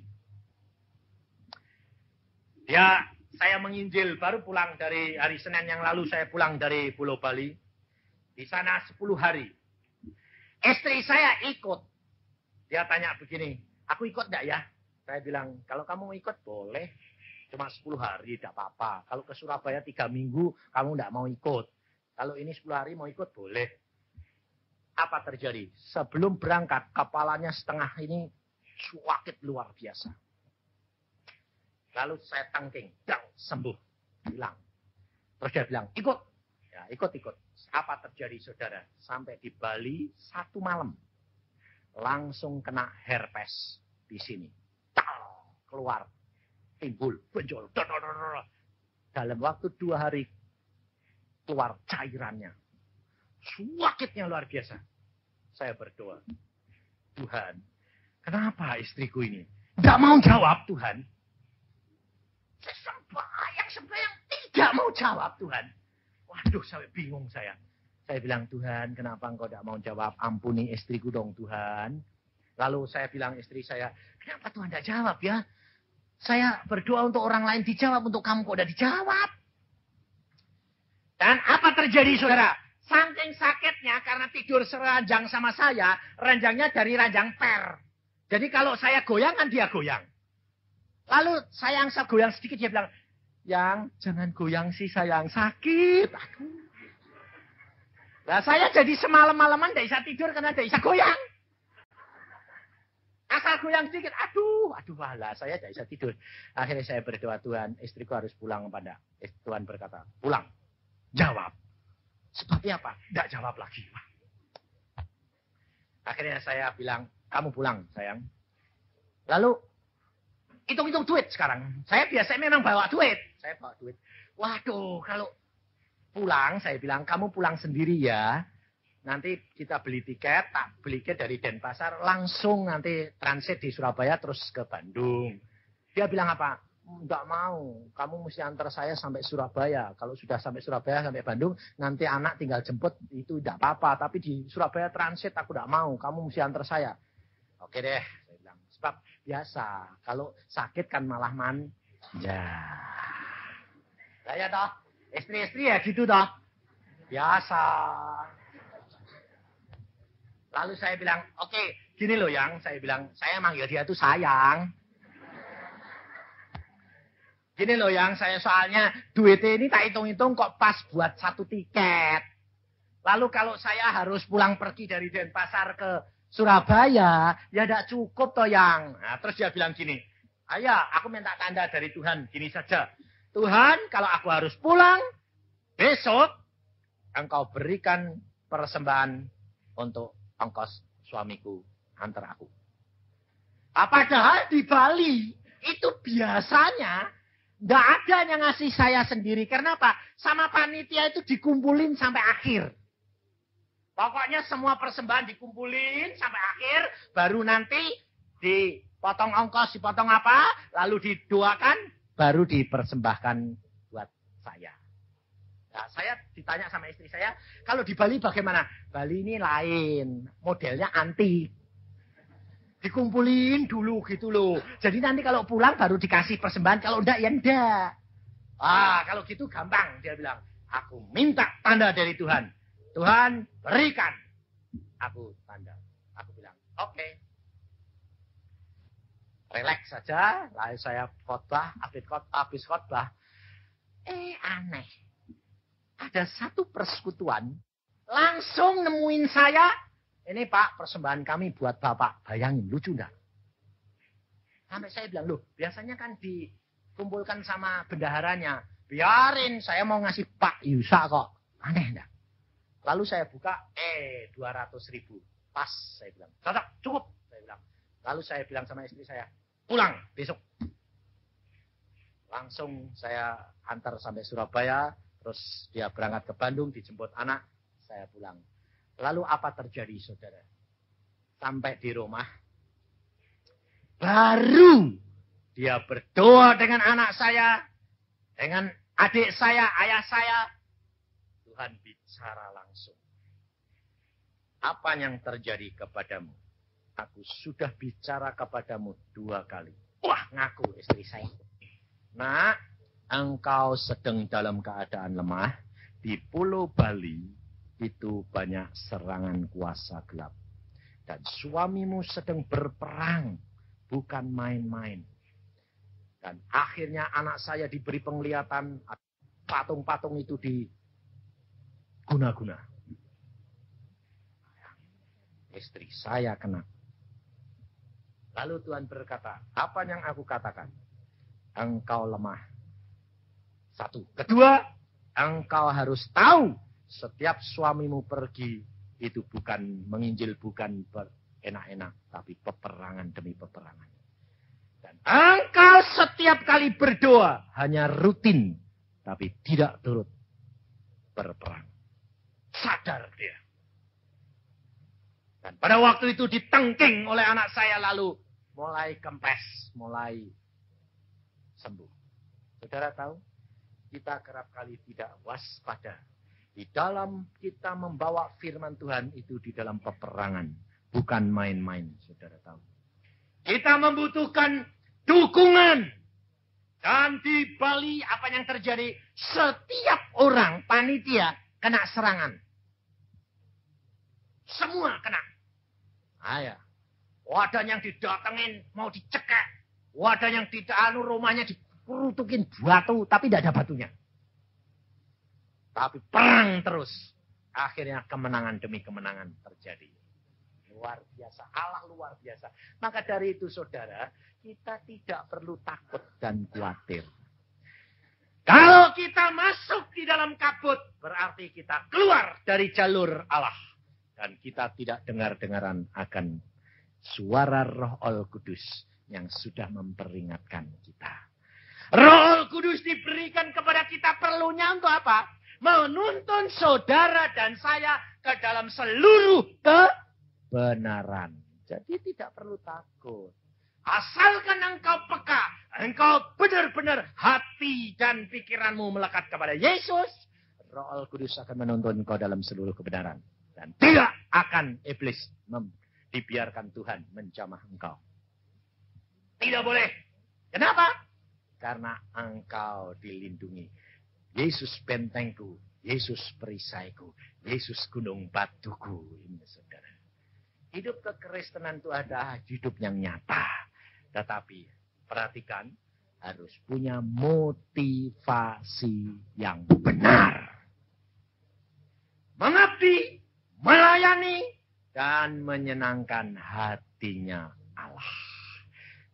Saya menginjil, baru pulang dari hari Senin yang lalu saya pulang dari Pulau Bali. Di sana 10 hari. Istri saya ikut. Dia tanya begini, aku ikut enggak ya? Saya bilang, kalau kamu mau ikut boleh. Cuma 10 hari, tidak apa-apa. Kalau ke Surabaya 3 minggu, kamu enggak mau ikut. Kalau ini 10 hari mau ikut, boleh. Apa terjadi? Sebelum berangkat, kepalanya setengah ini sakit luar biasa. Lalu saya tangking, sembuh, hilang. Terus dia bilang, ikut. Ya, ikut. Apa terjadi saudara? Sampai di Bali 1 malam. Langsung kena herpes di sini. Keluar, timbul, benjol. Dalam waktu 2 hari, keluar cairannya. Sakitnya luar biasa. Saya berdoa, Tuhan, kenapa istriku ini tidak mau jawab Tuhan? Sembahyang tidak mau jawab Tuhan. Waduh, sampai bingung saya. Saya bilang, Tuhan, kenapa engkau tidak mau jawab? Ampuni istriku dong, Tuhan. Lalu saya bilang istri saya, kenapa Tuhan tidak jawab ya? Saya berdoa untuk orang lain dijawab, untuk kamu kok tidak dijawab? Dan apa terjadi, saudara? Saking sakitnya karena tidur seranjang sama saya, ranjangnya dari ranjang per. Jadi kalau saya goyang kan dia goyang. Lalu sayang saya goyang sedikit, dia bilang, Yang, jangan goyang sih sayang, sakit. Aduh. Nah saya jadi semalam-malaman tidak bisa tidur karena tidak bisa goyang. Asal goyang sedikit, aduh, walah, saya tidak bisa tidur. Akhirnya saya berdoa, Tuhan, istriku harus pulang pada. Tuhan berkata, pulang. Jawab. Seperti apa? Tidak jawab lagi. Akhirnya saya bilang, kamu pulang sayang. Lalu, hitung-hitung duit sekarang. Saya biasanya memang bawa duit. Saya bawa duit. Waduh, kalau pulang, saya bilang, kamu pulang sendiri ya. Nanti kita beli tiket, tak beli tiket dari Denpasar, langsung nanti transit di Surabaya, terus ke Bandung. Dia bilang apa? Enggak mau, kamu mesti antar saya sampai Surabaya. Kalau sudah sampai Surabaya, sampai Bandung, nanti anak tinggal jemput, itu tidak apa-apa. Tapi di Surabaya transit, aku tidak mau, kamu mesti antar saya. Oke deh, saya bilang. Sebab biasa, kalau sakit kan malah manja. Saya toh, istri-istri ya gitu toh. Biasa. Lalu saya bilang, oke, gini loh Yang. Saya bilang, saya manggil dia tuh sayang. Gini loh Yang, saya soalnya duitnya ini tak hitung-hitung kok pas buat 1 tiket. Lalu kalau saya harus pulang pergi dari Denpasar ke Surabaya, ya tidak cukup toh Yang. Nah, terus dia bilang gini, ayah aku minta tanda dari Tuhan, gini saja. Tuhan, kalau aku harus pulang, besok engkau berikan persembahan untuk ongkos suamiku antar aku. Padahal di Bali itu biasanya nggak ada yang ngasih saya sendiri. Karena apa? Sama panitia itu dikumpulin sampai akhir. Pokoknya semua persembahan dikumpulin sampai akhir. Baru nanti dipotong ongkos, dipotong apa. Lalu didoakan, baru dipersembahkan buat saya. Nah, saya ditanya sama istri saya, kalau di Bali bagaimana? Bali ini lain, modelnya antik. Dikumpulin dulu gitu loh. Jadi nanti kalau pulang baru dikasih persembahan, kalau enggak ya enggak. Kalau gitu gampang, dia bilang. Aku minta tanda dari Tuhan. Tuhan berikan aku tanda. Aku bilang, oke. Relax saja, lalu saya khotbah, habis khotbah. Aneh. ada satu persekutuan langsung nemuin saya. Ini Pak, persembahan kami buat Bapak. Bayangin, lucu enggak? Sampai saya bilang, loh biasanya kan dikumpulkan sama bendaharanya. Biarin, saya mau ngasih Pak Yusa kok. Aneh enggak? Lalu saya buka, 200.000. Pas, saya bilang. Cocok, cukup, saya bilang. Lalu saya bilang sama istri saya, pulang besok. Langsung saya antar sampai Surabaya, terus dia berangkat ke Bandung, dijemput anak, saya pulang. Lalu apa terjadi, saudara? Sampai di rumah, baru dia berdoa dengan anak saya, dengan adik saya, ayah saya. Tuhan bicara langsung. Apa yang terjadi kepadamu? Aku sudah bicara kepadamu 2 kali. Wah, ngaku istri saya. Nah, engkau sedang dalam keadaan lemah. Di Pulau Bali itu banyak serangan kuasa gelap. Dan suamimu sedang berperang. Bukan main-main. Dan akhirnya anak saya diberi penglihatan. Patung-patung itu diguna-guna. Istri saya kena. Lalu Tuhan berkata, apa yang aku katakan? Engkau lemah. 1. Kedua, engkau harus tahu setiap suamimu pergi itu bukan menginjil, bukan enak-enak, tapi peperangan demi peperangan. Dan engkau setiap kali berdoa hanya rutin, tapi tidak turut berperang. Sadar dia. Dan pada waktu itu ditengking oleh anak saya, lalu mulai kempes, mulai sembuh. Saudara tahu, kita kerap kali tidak waspada. Di dalam kita membawa firman Tuhan itu di dalam peperangan. Bukan main-main, saudara tahu. Kita membutuhkan dukungan. Dan di Bali apa yang terjadi? Setiap orang panitia kena serangan. Semua kena. Ya. Wadah yang didatengin mau dicekek. Wadah yang tidak rumahnya diperutukin batu, tapi tidak ada batunya. Tapi perang terus. Akhirnya kemenangan demi kemenangan terjadi. Luar biasa. Allah luar biasa. Maka dari itu saudara, kita tidak perlu takut dan khawatir. Kalau kita masuk di dalam kabut, berarti kita keluar dari jalur Allah. Dan kita tidak dengar-dengaran akan suara Roh Al-Kudus yang sudah memperingatkan kita. Roh Al-Kudus diberikan kepada kita perlunya untuk apa? Menuntun saudara dan saya ke dalam seluruh kebenaran. Jadi tidak perlu takut. Asalkan engkau peka, engkau benar-benar hati dan pikiranmu melekat kepada Yesus, Roh Al-Kudus akan menuntun engkau dalam seluruh kebenaran. Dan tidak akan iblis dibiarkan Tuhan menjamah engkau. Tidak boleh. Kenapa? Karena engkau dilindungi. Yesus bentengku, Yesus perisaiku, Yesus gunung batuku. Ini saudara. Hidup kekristenan itu ada hidup yang nyata. Tetapi perhatikan, harus punya motivasi yang benar. Mengabdi, melayani, dan menyenangkan hatinya Allah.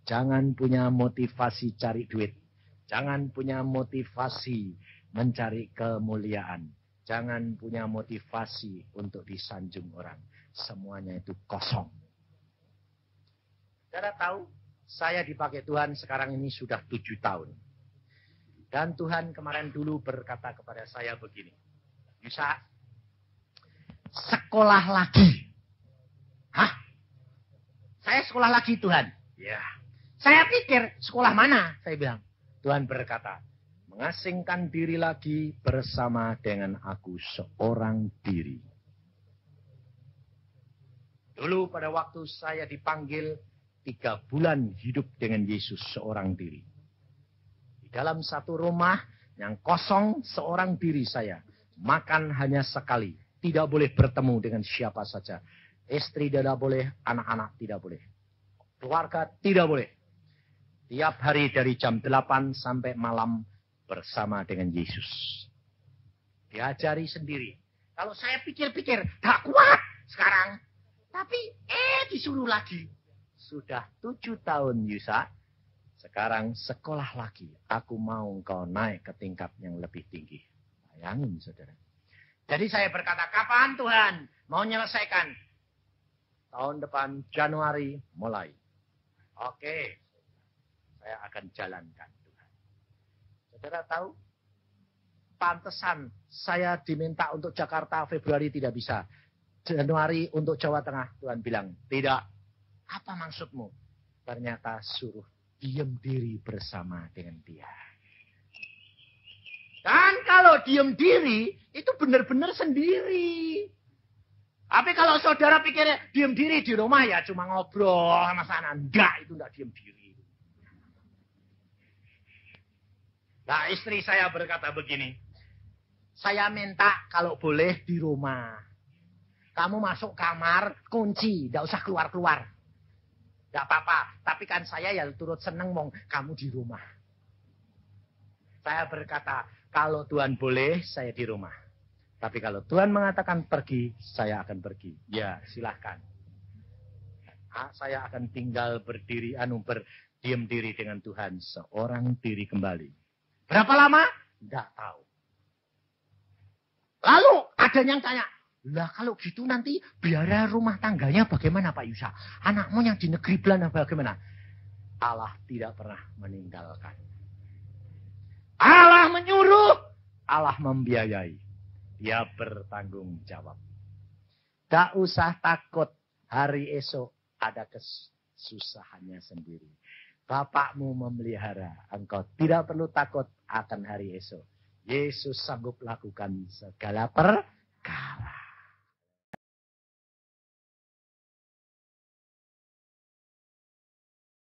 Jangan punya motivasi cari duit. Jangan punya motivasi mencari kemuliaan. Jangan punya motivasi untuk disanjung orang. Semuanya itu kosong. Saudara tahu, saya dipakai Tuhan sekarang ini sudah 7 tahun. Dan Tuhan kemarin dulu berkata kepada saya begini. Yusa, sekolah lagi. Hah? Saya sekolah lagi Tuhan? Ya. Saya pikir sekolah mana? Saya bilang. Tuhan berkata, mengasingkan diri lagi bersama dengan aku seorang diri. Dulu pada waktu saya dipanggil 3 bulan hidup dengan Yesus seorang diri. Di dalam satu rumah yang kosong seorang diri saya. Makan hanya sekali. Tidak boleh bertemu dengan siapa saja. Istri tidak boleh, anak-anak tidak boleh. Keluarga tidak boleh. Tiap hari dari jam 8 sampai malam bersama dengan Yesus. Diajari sendiri. Kalau saya pikir-pikir, tak kuat sekarang. Tapi, disuruh lagi. Sudah 7 tahun, Yusa. Sekarang sekolah lagi. Aku mau kau naik ke tingkat yang lebih tinggi. Bayangin, saudara. Jadi saya berkata, kapan Tuhan mau menyelesaikan? Tahun depan Januari mulai. Oke. Saya akan jalankan Tuhan. Saudara tahu? Pantesan saya diminta untuk Jakarta Februari tidak bisa. Januari untuk Jawa Tengah. Tuhan bilang, tidak. Apa maksudmu? Ternyata suruh diam diri bersama dengan dia. Dan kalau diam diri, itu benar-benar sendiri. Tapi kalau saudara pikirnya diam diri di rumah ya cuma ngobrol sama sana. Enggak, itu enggak diam diri. Nah, istri saya berkata begini. Saya minta kalau boleh di rumah. Kamu masuk kamar, kunci. Tidak usah keluar-keluar. Tidak apa-apa. Tapi kan saya ya turut seneng mong kamu di rumah. Saya berkata, kalau Tuhan boleh, saya di rumah. Tapi kalau Tuhan mengatakan pergi, saya akan pergi. Ya, silahkan. Saya akan tinggal berdiri, berdiam diri dengan Tuhan. Seorang diri kembali. Berapa lama? Tidak tahu. Lalu ada yang tanya, lah kalau gitu nanti biaya rumah tangganya bagaimana Pak Yusa? Anakmu yang di negeri Belanda bagaimana? Allah tidak pernah meninggalkan. Allah menyuruh, Allah membiayai. Dia bertanggung jawab. Tak usah takut hari esok ada kesusahannya sendiri. Bapakmu memelihara, engkau tidak perlu takut akan hari esok. Yesus sanggup lakukan segala perkara.